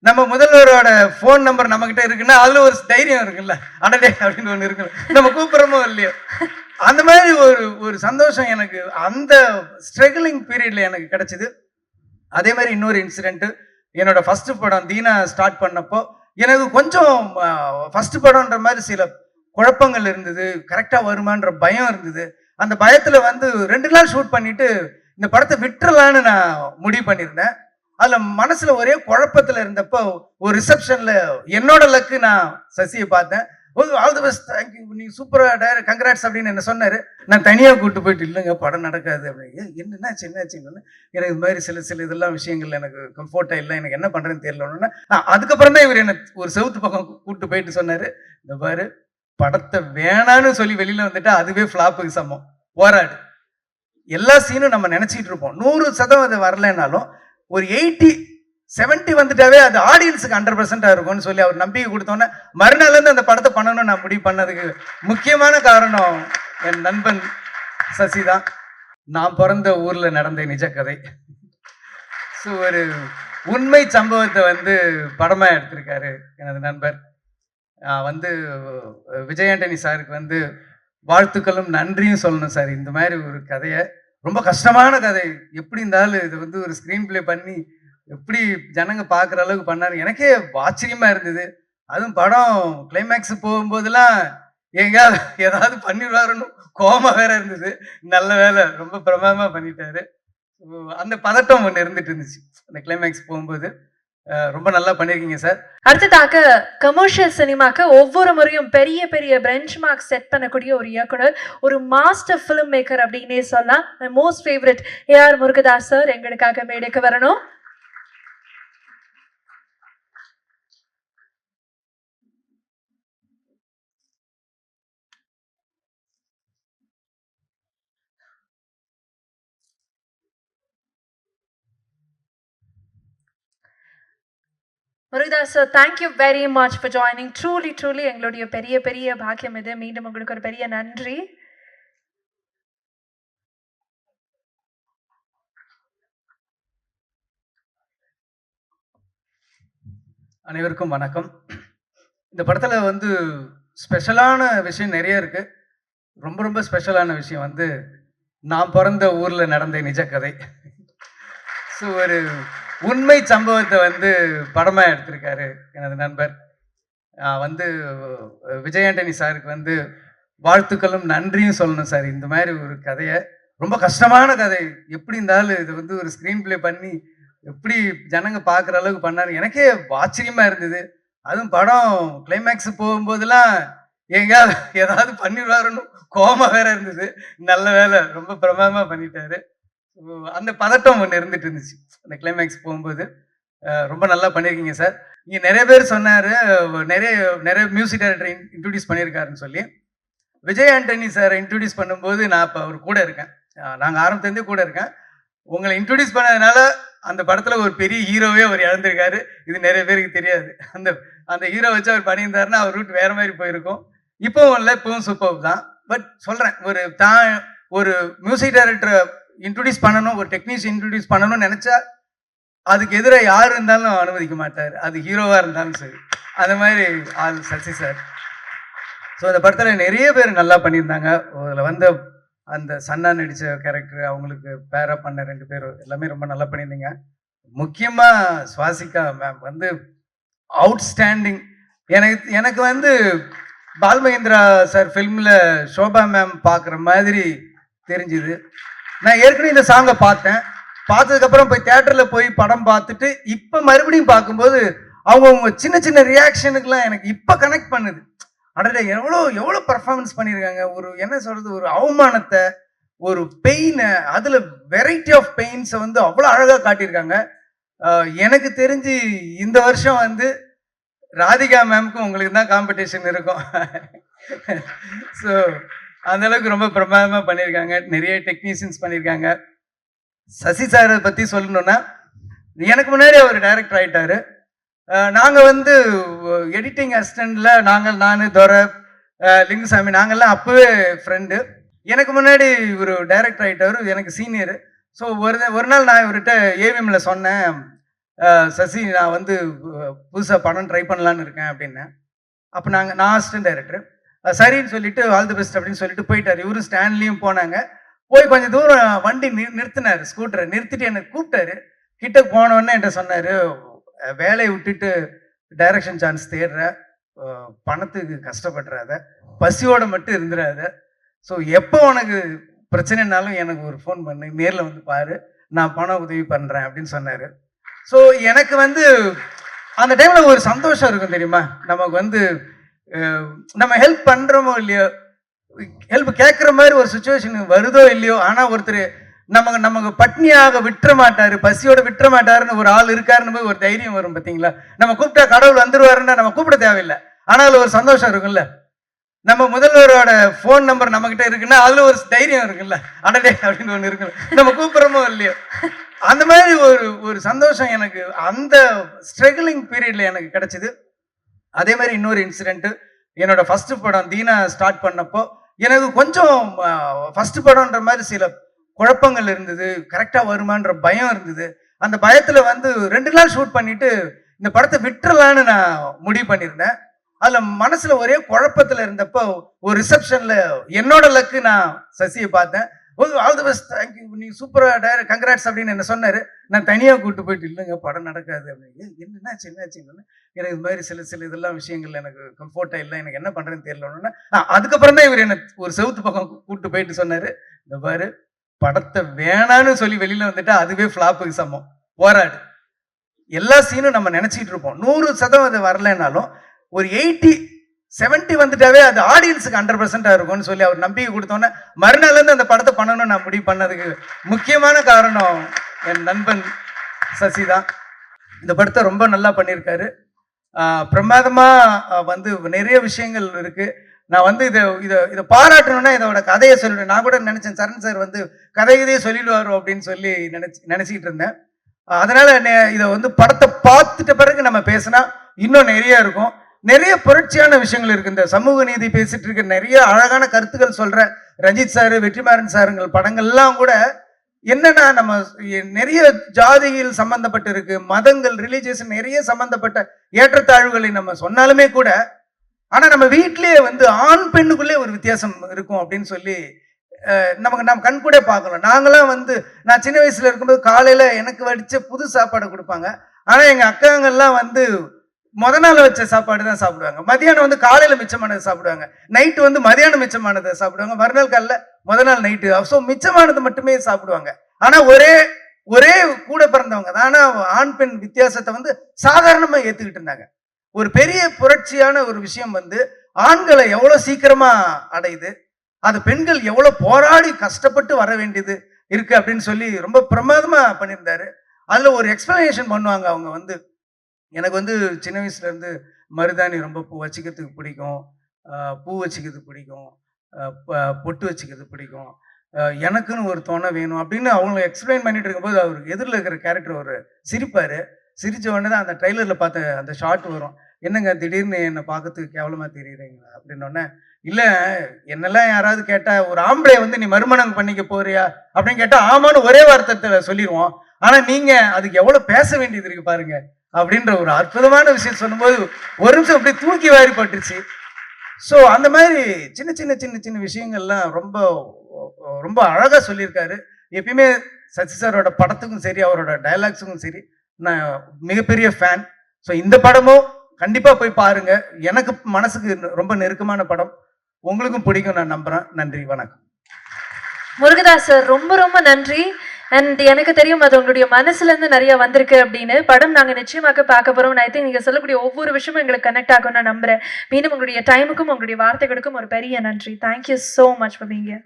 நம்ம முதல்வரோட phone number நம்ம கிட்ட இருக்குன்னா அதுல ஒரு தைரியம் இருக்குல்ல, அடடே அப்படின்னு ஒண்ணு இருக்கு, நம்ம கூப்பிடுறோமோ இல்லையோ. அந்த மாதிரி ஒரு ஒரு சந்தோஷம் எனக்கு அந்த ஸ்ட்ரகிளிங் பீரியட்ல எனக்கு கிடைச்சது. அதே மாதிரி இன்னொரு இன்சிடென்ட், என்னோட ஃபர்ஸ்ட் படம் தீனா ஸ்டார்ட் பண்ணப்போ எனக்கு கொஞ்சம் ஃபர்ஸ்ட் படம்ன்ற மாதிரி சில குழப்பங்கள் இருந்தது, கரெக்டா வருமான்ற பயம் இருந்தது. அந்த பயத்துல வந்து 2 நாள் ஷூட் பண்ணிட்டு இந்த படத்தை விட்டுறலான்னு நான் முடிவு பண்ணியிருந்தேன். அதுல மனசுல ஒரே குழப்பத்துல இருந்தப்போ ஒரு ரிசப்ஷன்ல என்னோட லக்கு நான் சசியை பார்த்தேன். ஆல் தி பெஸ்ட், தேங்க்யூ, நீங்க சூப்பரா டைரக்ட், கங்க்ராட்ஸ் அப்படின்னு என்ன சொன்னாரு. நான் தனியா கூட்டு போயிட்டு இல்லைங்க படம் நடக்காது அப்படின்னு. என்னாச்சு என்னாச்சுன்னு எனக்கு இது மாதிரி சில சில இதெல்லாம் விஷயங்கள் எனக்கு கம்ஃபர்ட்டா இல்லை, எனக்கு என்ன பண்றேன்னு தெரியலன்னு. அதுக்கப்புறம் தான் இவர் என்ன ஒரு செவுத்து பக்கம் கூட்டு போயிட்டு சொன்னாரு, இந்த பாரு படத்தை வேணான்னு சொல்லி வெளியில வந்துட்டா அதுவே ஃபிளாப்புக்கு சமம், போராடு. எல்லா சீனும் நம்ம நினைச்சிட்டு இருப்போம் 100% வரலனாலும் ஒரு 80-70 வந்துட்டாவே அது ஆடியன்ஸுக்கு 100% இருக்கும்னு சொல்லி அவர் நம்பிக்கை கொடுத்தோன்னே மறுநாள்ல இருந்து அந்த படத்தை பண்ணணும்னு நான் முடிவு பண்ணதுக்கு முக்கியமான காரணம் என் நண்பன் சசி தான். நான் பிறந்த ஊர்ல நடந்த நிஜ கதை. ஸோ ஒரு உண்மை சம்பவத்தை வந்து படமா எடுத்திருக்காரு எனது நண்பர். வந்து விஜய் ஆண்டனி சாருக்கு வந்து வாழ்த்துக்களும் நன்றியும் சொல்லணும் சார். இந்த மாதிரி ஒரு கதையை, ரொம்ப கஷ்டமான கதை, எப்படி இருந்தாலும் இது வந்து ஒரு ஸ்க்ரீன் பிளே பண்ணி எப்படி ஜனங்க பார்க்குற அளவுக்கு பண்ணாரு, எனக்கே ஆச்சரியமா இருந்தது. அதுவும் படம் கிளைமேக்ஸ் போகும்போதெல்லாம் எங்கேயாவது ஏதாவது பண்ணிடுவாருன்னு கோபமா வேற இருந்தது. நல்ல வேலை, ரொம்ப பிரமாதமா பண்ணிட்டாரு. அந்த பதட்டம் ஒன்று இருந்துட்டு இருந்துச்சு அந்த கிளைமேக்ஸ் போகும்போது. ரொம்ப நல்லா பண்ணிருக்கீங்க சார். அடுத்ததாக கமர்ஷியல் சினிமாக்கு ஒவ்வொரு முறையும் பெரிய பெரிய பெஞ்ச் மார்க் செட் பண்ணக்கூடிய ஒரு இயக்குனர், ஒரு மாஸ்டர் ஃபிலிம் மேக்கர் அப்படின்னே சொல்லலாம். Most favourite AR Murugadoss sir எங்களுக்காக மேடைக்கு வரணும். Murugadoss sir, thank you very much for joining. Truly எங்களுடைய பெரிய பெரிய பாக்கியம் இது. மீண்டும் உங்களுக்கு ஒரு பெரிய நன்றி. அனைவருக்கும் வணக்கம். இந்த படத்துல வந்து ஸ்பெஷலான விஷயம் நிறைய இருக்கு. ரொம்ப ரொம்ப ஸ்பெஷலான விஷயம் வந்து நான் பிறந்த ஊர்ல நடந்த நிஜ கதை. ஸோ ஒரு உண்மை சம்பவத்தை வந்து படமா எடுத்திருக்காரு எனது நண்பர். வந்து விஜய் ஆண்டனி சாருக்கு வந்து வாழ்த்துக்களும் நன்றியும் சொல்லணும் சார். இந்த மாதிரி ஒரு கதையை, ரொம்ப கஷ்டமான கதை, எப்படி இருந்தாலும் இது வந்து ஒரு ஸ்க்ரீன் பிளே பண்ணி எப்படி ஜனங்க பார்க்குற அளவுக்கு பண்ணாரு, எனக்கே ஆச்சரியமா இருந்தது. அதுவும் படம் கிளைமேக்ஸ் போகும்போதெல்லாம் எங்கேயாவது ஏதாவது பண்ணிடுவாருன்னு கோபமா வேற இருந்தது. நல்ல வேலை, ரொம்ப பிரமாதமா பண்ணிட்டாரு. அந்த பதட்டம் ஒன்று இருந்துட்டு இருந்துச்சு அந்த கிளைமேக்ஸ் போகும்போது. ரொம்ப நல்லா பண்ணியிருக்கீங்க சார். இங்கே நிறைய பேர் சொன்னார், நிறைய நிறைய மியூசிக் டைரக்டர் இன்ட்ரடியூஸ் பண்ணியிருக்காருன்னு சொல்லி. விஜய் ஆண்டனி சார் இன்ட்ரடியூஸ் பண்ணும்போது நான் இப்போ அவர் கூட இருக்கேன். நாங்கள் ஆரம்பத்துலேருந்தே கூட இருக்கேன். உங்களை இன்ட்ரடியூஸ் பண்ணதுனால அந்த படத்தில் ஒரு பெரிய ஹீரோவே அவர் இழந்திருக்காரு. இது நிறைய பேருக்கு தெரியாது. அந்த அந்த ஹீரோ வச்சு அவர் பண்ணியிருந்தாருன்னா அவர் ரூட் வேற மாதிரி போயிருக்கும். இப்போவும் இல்லை, இப்பவும் சூப்பர் தான். பட் சொல்கிறேன், ஒரு மியூசிக் டைரக்டரை இன்ட்ரடியூஸ் பண்ணணும், ஒரு டெக்னீஷியன் இன்ட்ரடியூஸ் பண்ணணும்னு நினச்சா அதுக்கு எதிராக யார் இருந்தாலும் அனுமதிக்க மாட்டார், அது ஹீரோவாக இருந்தாலும் சரி. அந்த மாதிரி ஆள் சசி சார். ஸோ இந்த படத்தில் நிறைய பேர் நல்லா பண்ணியிருந்தாங்க. அதில் வந்து அந்த சன்னா நடித்த கேரக்டர், அவங்களுக்கு பேரா பண்ண 2 பேர் எல்லாமே ரொம்ப நல்லா பண்ணியிருந்தீங்க. முக்கியமாக சுவாசிகா மேம் வந்து அவுட்ஸ்டாண்டிங். எனக்கு வந்து பால்மகேந்திரா சார் ஃபில்மில் ஷோபா மேம் பார்க்குற மாதிரி தெரிஞ்சுது. நான் ஏற்கனவே இந்த சாங்கை பார்த்ததுக்கப்புறம் போய் தியேட்டரில் போய் படம் பார்த்துட்டு இப்போ மறுபடியும் பார்க்கும்போது அவங்க சின்ன சின்ன ரியாக்ஷனுக்குலாம் எனக்கு இப்போ கனெக்ட் பண்ணுது. அடடே, எவ்வளோ பர்ஃபார்மன்ஸ் பண்ணியிருக்காங்க. ஒரு என்ன சொல்கிறது, ஒரு அவமானத்தை, ஒரு பெயினை, அதில் வெரைட்டி ஆஃப் பெயின்ஸை வந்து அவ்வளோ அழகாக காட்டியிருக்காங்க. எனக்கு தெரிஞ்சு இந்த வருஷம் வந்து ராதிகா மேம்க்கும் உங்களுக்கு தான் காம்படிஷன் இருக்கும். ஸோ அந்த அளவுக்கு ரொம்ப பிரமாதமாக பண்ணியிருக்காங்க. நிறைய டெக்னீஷியன்ஸ் பண்ணியிருக்காங்க. சசி சாரை பற்றி சொல்லணும்னா, எனக்கு முன்னாடி அவர் டைரக்டர் ஆகிட்டாரு. நாங்கள் வந்து எடிட்டிங் அசிஸ்டண்டில் நான் துரை, லிங்குசாமி, நாங்கள்லாம் அப்போவே ஃப்ரெண்டு. எனக்கு முன்னாடி ஒரு டைரக்டர் ஆகிட்டார், எனக்கு சீனியரு. ஸோ ஒரு நாள் நான் இவர்கிட்ட ஏவிஎம்ல சொன்னேன், சசி நான் வந்து புதுசாக படம் ட்ரை பண்ணலான்னு இருக்கேன் அப்படின்னேன். அப்போ நான் அசிஸ்டன்ட் டைரக்டர். சரின்னு சொல்லிட்டு ஆல் தி பெஸ்ட் அப்படின்னு சொல்லிட்டு போயிட்டார். இவரும் ஸ்டாண்ட்லேயும் போனாங்க. போய் கொஞ்சம் தூரம் வண்டி நிறுத்தினார், ஸ்கூட்டரை நிறுத்திட்டு என்னை கூப்பிட்டாரு. கிட்ட போனோடனே என்கிட்ட சொன்னார், வேலையை விட்டுட்டு டைரக்ஷன் சான்ஸ் தேடுற, பணத்துக்கு கஷ்டப்படுறாத, பசியோட மட்டும் இருந்துடாத. ஸோ எப்போ உனக்கு பிரச்சனைனாலும் எனக்கு ஒரு ஃபோன் பண்ணு, நேரில் வந்து பாரு, நான் பண உதவி பண்ணுறேன் அப்படின்னு சொன்னார். ஸோ எனக்கு வந்து அந்த டைமில் ஒரு சந்தோஷம் இருக்கும் தெரியுமா? நமக்கு வந்து நம்ம ஹெல்ப் பண்ணுறோமோ இல்லையோ, ஹெல்ப் கேட்குற மாதிரி ஒரு சுச்சுவேஷன் வருதோ இல்லையோ, ஆனால் ஒருத்தர் நமக்கு பட்னியாக விட்டுற மாட்டாரு, பசியோட விட்டுற மாட்டாருன்னு ஒரு ஆள் இருக்காருன்னு போது ஒரு தைரியம் வரும் பார்த்தீங்களா? நம்ம கூப்பிட்டா கடவுள் வந்துருவாருன்னா நம்ம கூப்பிட தேவையில்லை, ஆனால் ஒரு சந்தோஷம் இருக்குல்ல. நம்ம முதல்வரோட ஃபோன் நம்பர் நம்ம கிட்ட இருக்குன்னா அதுல ஒரு தைரியம் இருக்குல்ல, அடடே அப்படின்னு ஒண்ணு இருக்குல்ல, நம்ம கூப்பிடுறோமோ இல்லையோ. அந்த மாதிரி ஒரு சந்தோஷம் எனக்கு அந்த ஸ்ட்ரகிளிங் பீரியட்ல எனக்கு கிடைச்சது. அதே மாதிரி இன்னொரு இன்சிடென்ட், என்னோட ஃபர்ஸ்ட் படம் தீனா ஸ்டார்ட் பண்ணப்போ எனக்கு கொஞ்சம் ஃபர்ஸ்ட் படம்ன்ற மாதிரி சில குழப்பங்கள் இருந்தது, கரெக்டா வருமான்ற பயம் இருந்தது. அந்த பயத்துல வந்து 2 நாள் ஷூட் பண்ணிட்டு இந்த படத்தை விட்டுறலான்னு நான் முடிவு பண்ணியிருந்தேன். அதுல மனசுல ஒரே குழப்பத்துல இருந்தப்போ ஒரு ரிசப்ஷன்ல என்னோட லக்கு நான் சசியை பார்த்தேன். ஆல் தி பெஸ்ட், தேங்க்யூ, நீங்க சூப்பரா டைரக்ட், கங்க்ராட்ஸ் அப்படின்னு என்ன சொன்னாரு. நான் தனியா கூப்பிட்டு போயிட்டு இல்லைங்க படம் நடக்காது அப்படின்னு. என்னாச்சுன்னு எனக்கு இது மாதிரி சில இதெல்லாம் விஷயங்கள் எனக்கு கம்ஃபர்ட்டா இல்லை, எனக்கு என்ன பண்றேன்னு தெரியல. அதுக்கப்புறம் தான் இவர் என்ன ஒரு செவுத்து பக்கம் கூப்பிட்டு போயிட்டு சொன்னாரு, இந்த பாரு படத்தை வேணான்னு சொல்லி வெளியில வந்துட்டா அதுவே ஃபிளாப்புக்கு சமம், போராடு. எல்லா சீனும் நம்ம நினைச்சிட்டு இருப்போம் 100% வரலனாலும் ஒரு 80-70 வந்துட்டாவே அது ஆடியன்ஸுக்கு 100% இருக்கும்னு சொல்லி அவர் நம்பிக்கை கொடுத்தோன்னே மறுநாள்ல இருந்து அந்த படத்தை பண்ணணும்னு நான் முடிவு பண்ணதுக்கு முக்கியமான காரணம் என் நண்பன் சசி தான். இந்த படத்தை ரொம்ப நல்லா பண்ணியிருக்காரு. பிரமாதமா வந்து நிறைய விஷயங்கள் இருக்கு. நான் வந்து இதை பாராட்டணும்னா இதோட கதையை சொல்லிடுவேன். நான் கூட நினைச்சேன் சரண் சார் வந்து கதையதையே சொல்லிடுவாரோ அப்படின்னு சொல்லி நினைச்சிட்டு இருந்தேன். அதனால இதை வந்து படத்தை பார்த்துட்ட பிறகு நம்ம பேசினா இன்னும் நிறைய இருக்கும். நிறைய புரட்சியான விஷயங்கள் இருக்கு. இந்த சமூக நீதி பேசிட்டு இருக்க நிறைய அழகான கருத்துக்கள் சொல்ற ரஞ்சித் சாரு, வெற்றிமாறன் சாருங்கள் படங்கள்லாம் கூட என்னன்னா நம்ம நிறைய ஜாதியில் சம்பந்தப்பட்டு இருக்கு, மதங்கள், ரிலீஜியஸ் நிறைய சம்பந்தப்பட்ட ஏற்றத்தாழ்வுகளை நம்ம சொன்னாலுமே கூட, ஆனா நம்ம வீட்டிலேயே வந்து ஆண் பெண்ணுக்குள்ளே ஒரு வித்தியாசம் இருக்கும் அப்படின்னு சொல்லி நம்ம கண் கூட பார்க்கலாம். நாங்களாம் வந்து நான் சின்ன வயசுல இருக்கும்போது காலையில எனக்கு வடிச்ச புது சாப்பாடு கொடுப்பாங்க. ஆனா எங்க அக்காங்கெல்லாம் வந்து முத நாள் வச்ச சாப்பாடு தான் சாப்பிடுவாங்க. மதியானம் வந்து காலையில மிச்சமானதை சாப்பிடுவாங்க, நைட்டு வந்து மதியானம் மிச்சமானதை சாப்பிடுவாங்க, மறுநாள் காலைல முத நாள் நைட்டு. ஸோ மிச்சமானது மட்டுமே சாப்பிடுவாங்க. ஆனா ஒரே கூட பிறந்தவங்க தான். ஆனா ஆண் பெண் வித்தியாசத்தை வந்து சாதாரணமா ஏத்துக்கிட்டு இருந்தாங்க. ஒரு பெரிய புரட்சியான ஒரு விஷயம் வந்து ஆண்களை எவ்வளவு சீக்கிரமா அடையுது, அது பெண்கள் எவ்வளவு போராடி கஷ்டப்பட்டு வர வேண்டியது இருக்கு அப்படின்னு சொல்லி ரொம்ப பிரமாதமா பண்ணியிருந்தாரு. அதுல ஒரு எக்ஸ்பிளனேஷன் பண்ணுவாங்க அவங்க வந்து, எனக்கு வந்து சின்ன வயசுல இருந்து மருதாணி ரொம்ப வச்சுக்கிறதுக்கு பிடிக்கும், பூ வச்சுக்கிறது பிடிக்கும், பொட்டு வச்சுக்கிறது பிடிக்கும், எனக்குன்னு ஒரு துணை வேணும் அப்படின்னு அவங்க எக்ஸ்பிளைன் பண்ணிட்டு இருக்கும்போது அவருக்கு எதிரில் இருக்கிற கேரக்டர் ஒரு சிரிப்பாரு. சிரிச்ச உடனே தான் அந்த ட்ரெய்லர்ல பார்த்த அந்த ஷார்ட் வரும், என்னங்க திடீர்னு என்னை பார்க்கறதுக்கு கேவலமா தெரியுறீங்களா அப்படின்னோடனே, இல்ல என்னெல்லாம் யாராவது கேட்டா ஒரு ஆம்பளை வந்து நீ மறுமணம் பண்ணிக்க போறியா அப்படின்னு கேட்டா ஆமான்னு ஒரே வார்த்தை சொல்லிடுவோம். ஆனா நீங்க அதுக்கு எவ்வளவு பேச வேண்டியது இருக்கு பாருங்க அப்படின்ற ஒரு அற்புதமான விஷயம் சொல்லும்போது ஒரு நிமிஷம் அப்படியே தூக்கி வாரி பட்டுருச்சு. ஸோ அந்த மாதிரி சின்ன சின்ன சின்ன சின்ன விஷயங்கள்லாம் ரொம்ப ரொம்ப அழகா சொல்லியிருக்காரு. எப்பயுமே சசி சாரோட படத்துக்கும் சரி அவரோட டைலாக்ஸுக்கும் சரி நான் மிகப்பெரிய ஃபேன். ஸோ இந்த படமும் கண்டிப்பா போய் பாருங்க. எனக்கு மனசுக்கு ரொம்ப நெருக்கமான படம், உங்களுக்கும் பிடிக்கும் நான் நம்புறேன். நன்றி, வணக்கம். முருகதாஸ் சார் ரொம்ப ரொம்ப நன்றி. அண்ட் எனக்கு தெரியும் அது உங்களுடைய மனசுல இருந்து நிறைய வந்திருக்கு அப்படின்னு. படம் நாங்க நிச்சயமாக பார்க்க போறோம். ஐ திங்க் நீங்க சொல்லக்கூடிய ஒவ்வொரு விஷயமும் எங்களுக்கு கனெக்ட் ஆகும் நான் நம்புறேன். மீண்டும் உங்களுடைய டைமுக்கும் உங்களுடைய வார்த்தைகளுக்கும் ஒரு பெரிய நன்றி. Thank you so much for being here.